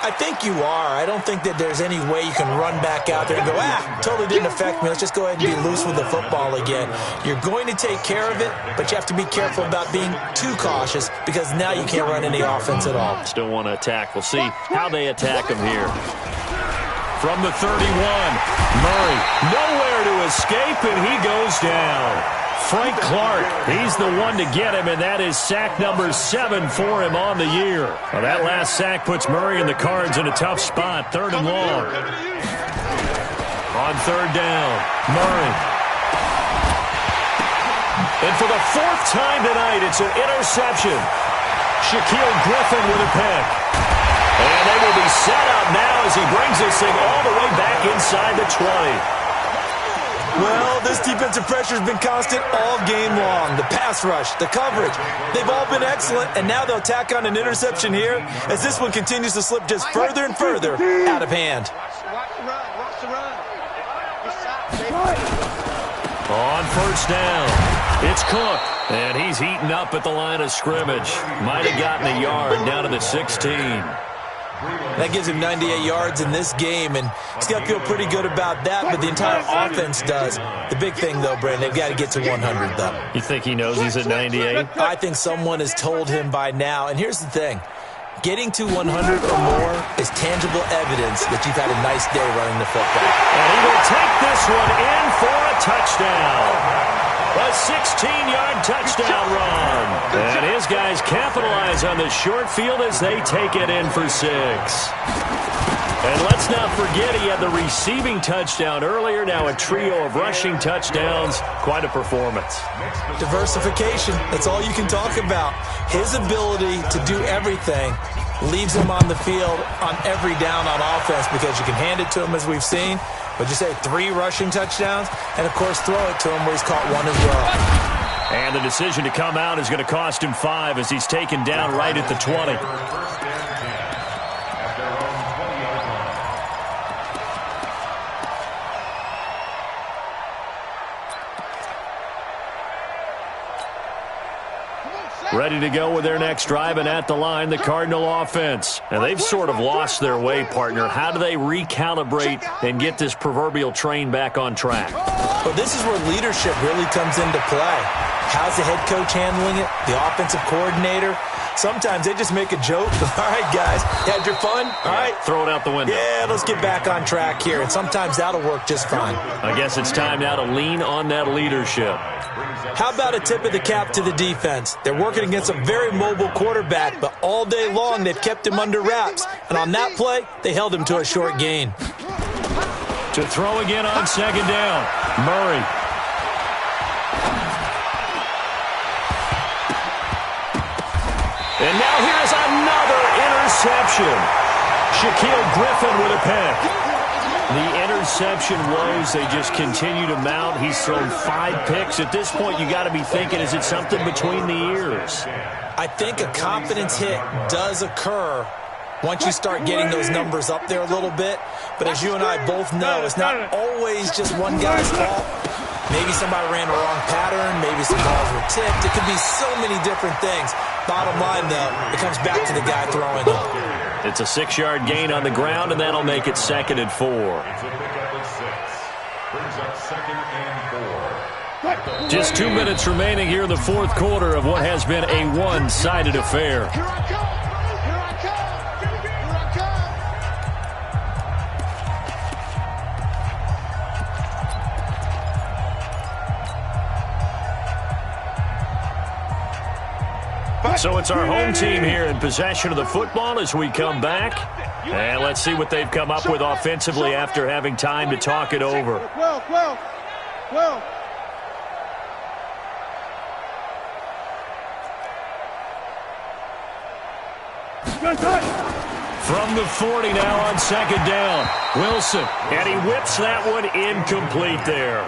I think you are. I don't think that there's any way you can run back out there and go, totally didn't affect me. Let's just go ahead and be loose with the football again. You're going to take care of it, but you have to be careful about being too cautious because now you can't run any offense at all. Still want to attack. We'll see how they attack them here. From the 31, Murray nowhere to escape, and he goes down. Frank Clark, he's the one to get him, and that is sack number 7 for him on the year. Well, that last sack puts Murray and the Cards in a tough spot, 3rd and long. On 3rd down, Murray. And for the 4th time tonight, it's an interception. Shaquill Griffin with a pick. And they will be set up now as he brings this thing all the way back inside the 20. Well, this defensive pressure has been constant all game long. The pass rush, the coverage, they've all been excellent, and now they'll tack on an interception here as this one continues to slip just further and further out of hand. Watch the run. On 1st down, it's Cook, and he's heating up at the line of scrimmage. Might have gotten a yard down to the 16. That gives him 98 yards in this game, and he's got to feel pretty good about that, but the entire offense does. The big thing, though, Brandon, they've got to get to 100, though. You think he knows he's at 98? I think someone has told him by now, and here's the thing. Getting to 100 or more is tangible evidence that you've had a nice day running the football. And he will take this one in for a touchdown. A 16-yard touchdown run. And his guys capitalize on the short field as they take it in for 6. And let's not forget he had the receiving touchdown earlier. Now a trio of rushing touchdowns. Quite a performance. Diversification. That's all you can talk about. His ability to do everything leaves him on the field on every down on offense because you can hand it to him as we've seen. But you say 3 rushing touchdowns, and, of course, throw it to him where he's caught 1 as well. And the decision to come out is going to cost him 5 as he's taken down right at the 20. Ready to go with their next drive, and at the line, the Cardinal offense. And they've sort of lost their way, partner. How do they recalibrate and get this proverbial train back on track? Well, this is where leadership really comes into play. How's the head coach handling it? The offensive coordinator? Sometimes they just make a joke. All right, guys, you had your fun? All right. Throw it out the window. Yeah, let's get back on track here. And sometimes that'll work just fine. I guess it's time now to lean on that leadership. How about a tip of the cap to the defense? They're working against a very mobile quarterback, but all day long they've kept him under wraps. And on that play, they held him to a short gain. To throw again on 2nd down, Murray. And now here's another interception. Shaquill Griffin with a pick. The interception woes, they just continue to mount. He's thrown 5 picks. At this point, you got to be thinking, is it something between the ears? I think a confidence hit does occur once you start getting those numbers up there a little bit. But as you and I both know, it's not always just one guy's fault. Maybe somebody ran a wrong pattern. Maybe some balls were tipped. It could be so many different things. Bottom line, though, it comes back to the guy throwing them. It's a 6-yard gain on the ground, and that'll make it 2nd and 4. It's a pickup of 6. Brings up 2nd and 4. Just 2 minutes remaining here in the 4th quarter of what has been a one-sided affair. Here I come. Here I come. Here I come. So it's our home team here in possession of the football as we come back. And let's see what they've come up with offensively after having time to talk it over. Well. From the 40 now on 2nd down, Wilson. And he whips that one incomplete there.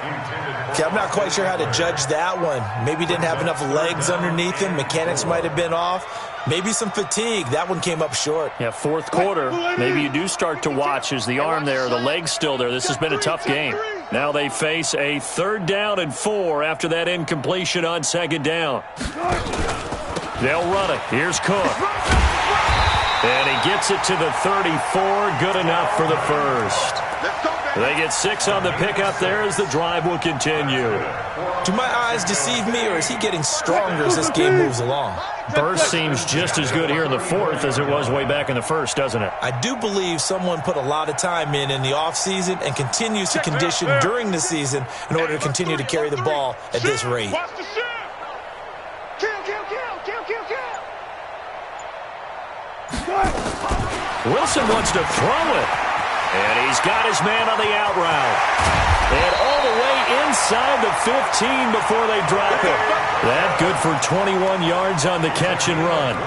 Okay, I'm not quite sure how to judge that one. Maybe didn't have enough legs underneath him. Mechanics might have been off. Maybe some fatigue. That one came up short. Yeah, 4th quarter. Maybe you do start to watch as the arm there, the leg's still there. This has been a tough game. Now they face a 3rd down and 4 after that incompletion on 2nd down. They'll run it. Here's Cook. And he gets it to the 34. Good enough for the first. Let's go, baby. They get 6 on the pickup there as the drive will continue. Do my eyes deceive me, or is he getting stronger as this game moves along? Burst seems just as good here in the fourth as it was way back in the first, doesn't it? I do believe someone put a lot of time in the offseason and continues to condition during the season in order to continue to carry the ball at this rate. Wilson wants to throw it. And he's got his man on the out route. And all the way inside the 15 before they drop it. That good for 21 yards on the catch and run.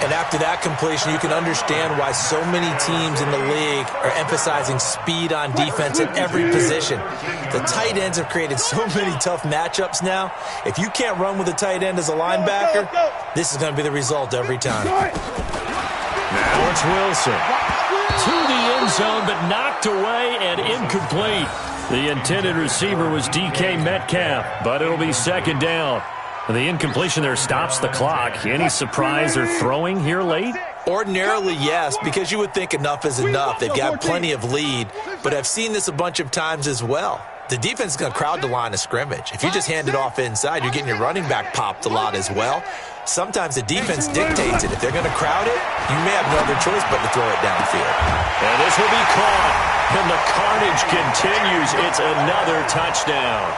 And after that completion, you can understand why so many teams in the league are emphasizing speed on defense at every position. The tight ends have created so many tough matchups now. If you can't run with a tight end as a linebacker, this is going to be the result every time. Now it's Wilson. To the end zone, but knocked away and incomplete. The intended receiver was DK Metcalf, but it'll be second down. The incompletion there stops the clock. Any surprise they're throwing here late? Ordinarily, yes, because you would think enough is enough. They've got plenty of lead, but I've seen this a bunch of times as well. The defense is going to crowd the line of scrimmage. If you just hand it off inside, you're getting your running back popped a lot as well. Sometimes the defense dictates it. If they're going to crowd it, you may have no other choice but to throw it downfield. And this will be caught. And the carnage continues. It's another touchdown.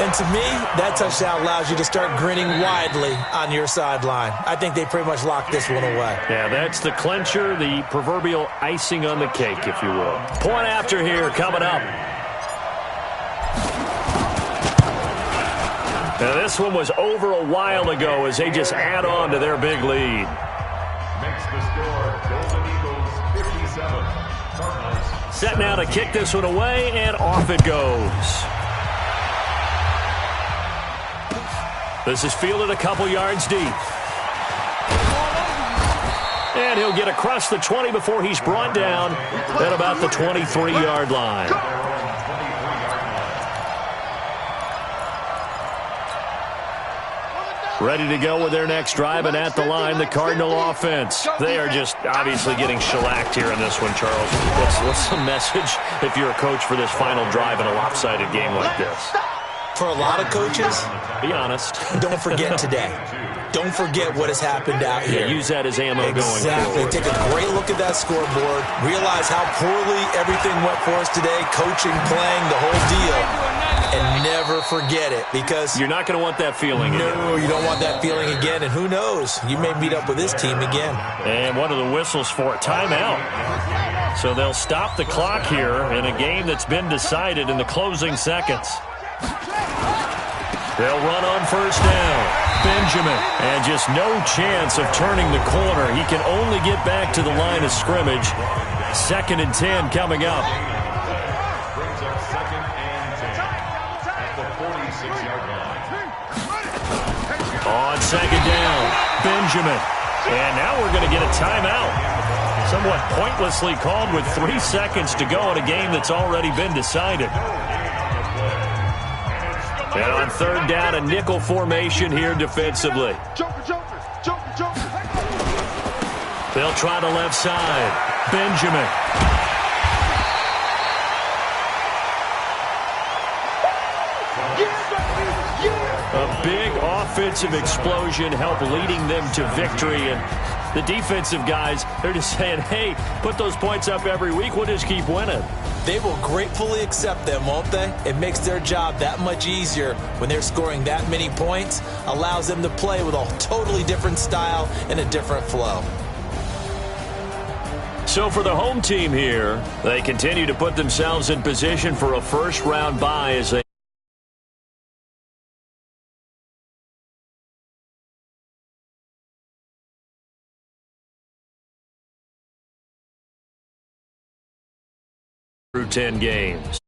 And to me, that touchdown allows you to start grinning widely on your sideline. I think they pretty much locked this one away. Yeah, that's the clincher, the proverbial icing on the cake, if you will. Point after here coming up. Now, this one was over a while ago as they just add on to their big lead. Makes the score Golden Eagles 57. Cardinals. Set now to kick this one away, and off it goes. This is fielded a couple yards deep. And he'll get across the 20 before he's brought down at about the 23-yard line. Ready to go with their next drive, and at the line, the Cardinal offense. They are just obviously getting shellacked here in this one, Charles. What's the message if you're a coach for this final drive in a lopsided game like this? For a lot of coaches, be honest. Don't forget today. Don't forget what has happened out here. Yeah, use that as ammo going forward. Exactly. Take a great look at that scoreboard. Realize how poorly everything went for us today. Coaching, playing, the whole deal. And never forget it, because you're not going to want that feeling again. No, you don't want that feeling again. And who knows? You may meet up with this team again. And one of the whistles for a timeout. So they'll stop the clock here in a game that's been decided in the closing seconds. They'll run on first down. Benjamin. And just no chance of turning the corner. He can only get back to the line of scrimmage. 2nd and 10 coming up. Brings up 2nd and 10 at the 46-yard line. On 2nd down, Benjamin. And now we're going to get a timeout. Somewhat pointlessly called with 3 seconds to go in a game that's already been decided. And on 3rd down, a nickel formation here defensively. They'll try the left side. Benjamin. A big offensive explosion helped leading them to victory. And the defensive guys, they're just saying, hey, put those points up every week. We'll just keep winning. They will gratefully accept them, won't they? It makes their job that much easier when they're scoring that many points. Allows them to play with a totally different style and a different flow. So for the home team here, they continue to put themselves in position for a first-round bye as they through 10 games.